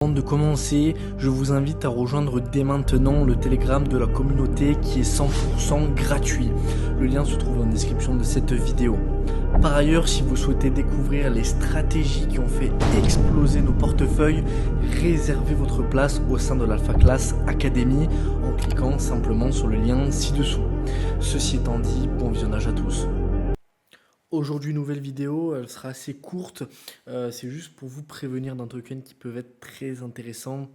Avant de commencer, je vous invite à rejoindre dès maintenant le Telegram de la communauté qui est 100% gratuit. Le lien se trouve dans la description de cette vidéo. Par ailleurs, si vous souhaitez découvrir les stratégies qui ont fait exploser nos portefeuilles, réservez votre place au sein de l'Alpha Class Academy en cliquant simplement sur le lien ci-dessous. Ceci étant dit, bon visionnage à tous. Aujourd'hui, nouvelle vidéo, elle sera assez courte, c'est juste pour vous prévenir d'un token qui peut être très intéressant.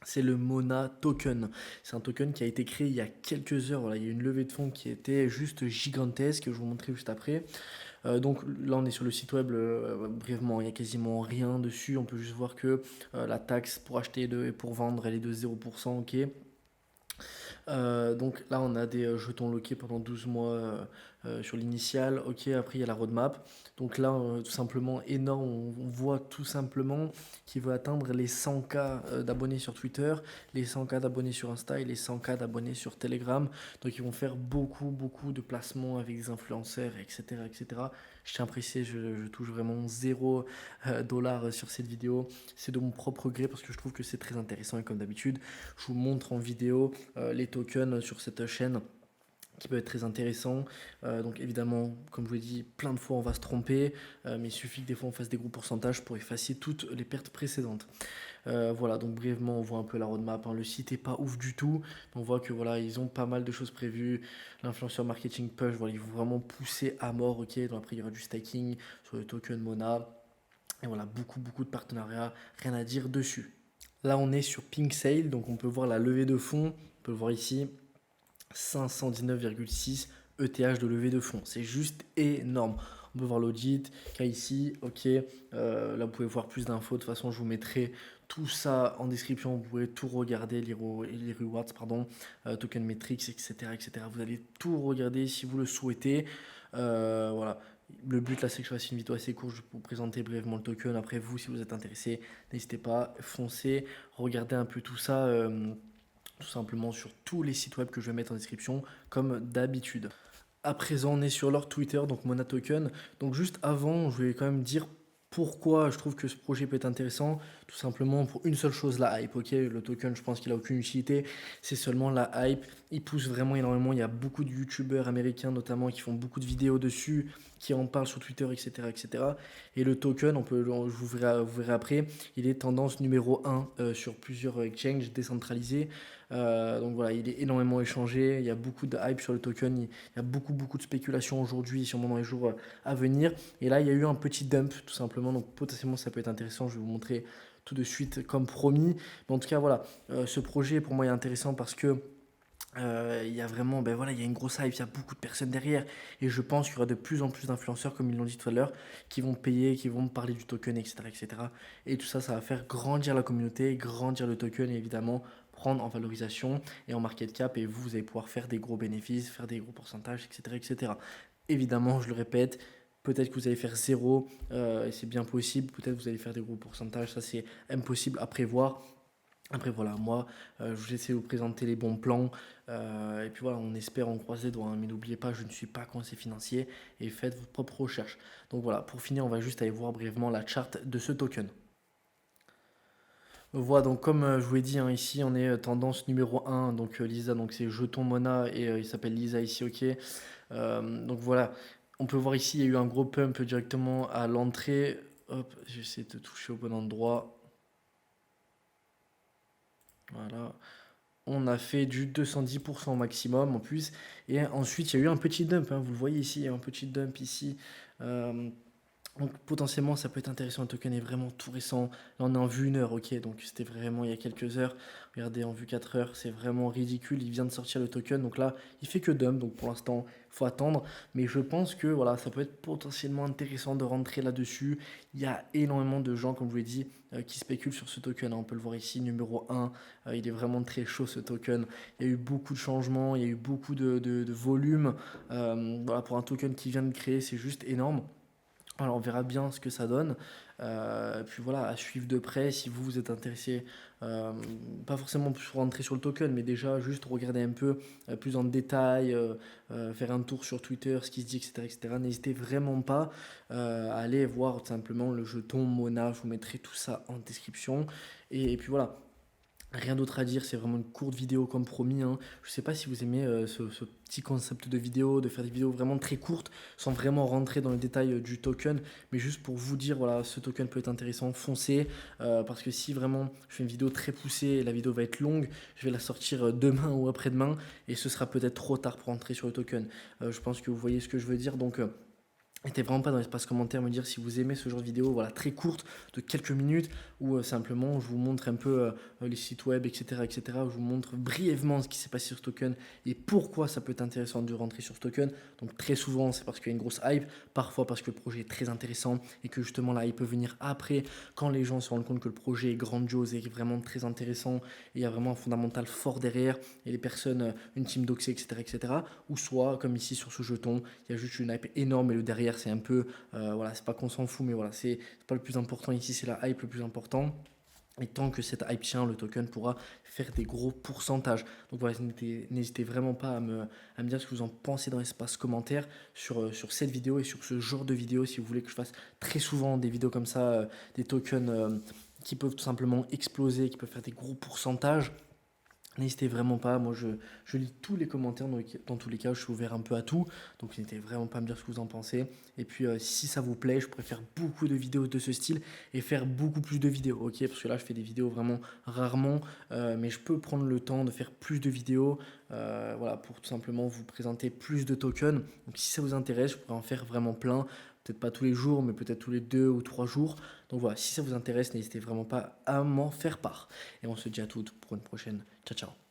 C'est le Mona Token. C'est un token qui a été créé il y a quelques heures. Voilà, il y a une levée de fonds qui était juste gigantesque, je vais vous montrer juste après. Donc là, on est sur le site web, brièvement, il n'y a quasiment rien dessus. On peut juste voir que la taxe pour acheter et pour vendre, elle est de 0%, ok. Donc là, on a des jetons loqués pendant 12 mois sur l'initial. Ok, après, il y a la roadmap. Donc là, tout simplement énorme. On voit tout simplement qu'il va atteindre les 100K d'abonnés sur Twitter, les 100K d'abonnés sur Insta et les 100K d'abonnés sur Telegram. Donc ils vont faire beaucoup de placements avec des influenceurs, etc. etc. Je tiens à préciser, je touche vraiment 0 $ sur cette vidéo. C'est de mon propre gré parce que je trouve que c'est très intéressant et comme d'habitude, je vous montre en vidéo les tokens sur cette chaîne qui peut être très intéressant. Donc évidemment, comme je vous l'ai dit, plein de fois on va se tromper, mais il suffit que des fois on fasse des gros pourcentages pour effacer toutes les pertes précédentes. Voilà, donc brièvement on voit un peu la roadmap, hein. Le site est pas ouf du tout, on voit que voilà, ils ont pas mal de choses prévues. L'influenceur marketing push, voilà, ils vont vraiment pousser à mort, ok. Donc après il y aura du staking sur le token Mona, et voilà, beaucoup de partenariats, rien à dire dessus. Là on est sur Pink Sale, donc on peut voir la levée de fonds, on peut le voir ici, 519,6 ETH de levée de fonds. C'est juste énorme. On peut voir l'audit, qu'il y a ici, ok. Là, vous pouvez voir plus d'infos. De toute façon, je vous mettrai tout ça en description. Vous pouvez tout regarder, les rewards, pardon, token metrics, etc., etc. Vous allez tout regarder si vous le souhaitez. Voilà. Le but là, c'est que je fasse une vidéo assez courte. Je vais vous présenter brièvement le token. Après, vous, si vous êtes intéressé, n'hésitez pas, foncez, regardez un peu tout ça. Tout simplement sur tous les sites web que je vais mettre en description comme d'habitude. À présent, on est sur leur Twitter, donc Mona Token. Donc juste avant, je vais quand même dire pourquoi je trouve que ce projet peut être intéressant. Tout simplement pour une seule chose, la hype. Ok, le token, je pense qu'il a aucune utilité. C'est seulement la hype. Il pousse vraiment énormément. Il y a beaucoup de youtubeurs américains notamment qui font beaucoup de vidéos dessus, qui en parlent sur Twitter, etc. etc. Et le token, vous verrez après, il est tendance numéro 1 sur plusieurs exchanges décentralisés. Donc voilà, il est énormément échangé. Il y a beaucoup de hype sur le token. Il y a beaucoup de spéculation aujourd'hui, sûrement dans les jours à venir. Et là, il y a eu un petit dump, tout simplement. Donc potentiellement, ça peut être intéressant. Je vais vous montrer tout de suite comme promis. Mais en tout cas, voilà, ce projet pour moi est intéressant parce que il y a vraiment, ben voilà, il y a une grosse hype, il y a beaucoup de personnes derrière. Et je pense qu'il y aura de plus en plus d'influenceurs, comme ils l'ont dit tout à l'heure, qui vont payer, qui vont me parler du token, etc., etc. Et tout ça, ça va faire grandir la communauté, grandir le token et évidemment prendre en valorisation et en market cap. Et vous allez pouvoir faire des gros bénéfices, faire des gros pourcentages, etc., etc. Évidemment, je le répète, peut-être que vous allez faire zéro, et c'est bien possible. Peut-être que vous allez faire des gros pourcentages, ça c'est impossible à prévoir. Après voilà, moi je vais essayer de vous présenter les bons plans, et puis voilà, on espère en croiser les doigts, hein. Mais n'oubliez pas, je ne suis pas conseiller financier et faites vos propres recherches. Donc voilà, pour finir, on va juste aller voir brièvement la charte de ce token. Voilà, donc comme je vous l'ai dit, hein, ici on est tendance numéro 1, donc Lisa, donc c'est jeton Mona et il s'appelle Lisa ici, ok. Donc voilà, on peut voir ici, il y a eu un gros pump directement à l'entrée. Hop, j'essaie de toucher au bon endroit. Voilà. On a fait du 210% maximum en plus. Et ensuite, il y a eu un petit dump, hein, vous le voyez ici, il y a un petit dump ici. Euh, donc potentiellement, ça peut être intéressant. Le token est vraiment tout récent. Là, on est en vue 1 heure, ok. Donc c'était vraiment il y a quelques heures. Regardez, en vue 4 heures, c'est vraiment ridicule. Il vient de sortir le token. Donc là, il fait que dump. Donc pour l'instant, il faut attendre. Mais je pense que voilà, ça peut être potentiellement intéressant de rentrer là-dessus. Il y a énormément de gens, comme je vous l'ai dit, qui spéculent sur ce token, hein. On peut le voir ici, numéro 1. Il est vraiment très chaud ce token. Il y a eu beaucoup de changements. Il y a eu beaucoup de volume. Voilà, pour un token qui vient de créer, c'est juste énorme. Alors on verra bien ce que ça donne. Puis voilà, à suivre de près si vous êtes intéressé, pas forcément pour rentrer sur le token, mais déjà juste regarder un peu plus en détail, faire un tour sur Twitter, ce qui se dit, etc. etc. N'hésitez vraiment pas à aller voir tout simplement le jeton Mona, je vous mettrai tout ça en description. Et puis voilà. Rien d'autre à dire, c'est vraiment une courte vidéo comme promis, hein. Je ne sais pas si vous aimez ce petit concept de vidéo, de faire des vidéos vraiment très courtes, sans vraiment rentrer dans le détail du token, mais juste pour vous dire, voilà, ce token peut être intéressant, foncez, parce que si vraiment je fais une vidéo très poussée et la vidéo va être longue, je vais la sortir demain ou après-demain, et ce sera peut-être trop tard pour entrer sur le token. Je pense que vous voyez ce que je veux dire, donc... N'hésitez vraiment pas dans l'espace commentaire me dire si vous aimez ce genre de vidéo, voilà, très courte, de quelques minutes, ou simplement je vous montre un peu les sites web, etc., etc. Je vous montre brièvement ce qui s'est passé sur ce token et pourquoi ça peut être intéressant de rentrer sur ce token. Donc très souvent c'est parce qu'il y a une grosse hype, parfois parce que le projet est très intéressant et que justement la hype peut venir après quand les gens se rendent compte que le projet est grandiose et vraiment très intéressant et il y a vraiment un fondamental fort derrière et les personnes, une team doxée, etc., etc. Ou soit comme ici sur ce jeton, il y a juste une hype énorme et le derrière c'est un peu, voilà, c'est pas qu'on s'en fout, mais voilà, c'est pas le plus important ici, c'est la hype le plus important. Et tant que cette hype tient, le token pourra faire des gros pourcentages. Donc voilà, n'hésitez vraiment pas à me dire ce que vous en pensez dans l'espace commentaire sur cette vidéo et sur ce genre de vidéo. Si vous voulez que je fasse très souvent des vidéos comme ça, des tokens qui peuvent tout simplement exploser, qui peuvent faire des gros pourcentages. N'hésitez vraiment pas, moi je lis tous les commentaires, dans tous les cas je suis ouvert un peu à tout, donc n'hésitez vraiment pas à me dire ce que vous en pensez. Et puis si ça vous plaît, je pourrais faire beaucoup de vidéos de ce style et faire beaucoup plus de vidéos, ok? Parce que là je fais des vidéos vraiment rarement, mais je peux prendre le temps de faire plus de vidéos, voilà, pour tout simplement vous présenter plus de tokens. Donc si ça vous intéresse, je pourrais en faire vraiment plein, peut-être pas tous les jours, mais peut-être tous les 2 ou 3 jours. Donc voilà, si ça vous intéresse, n'hésitez vraiment pas à m'en faire part. Et on se dit à toutes pour une prochaine. Ciao, ciao.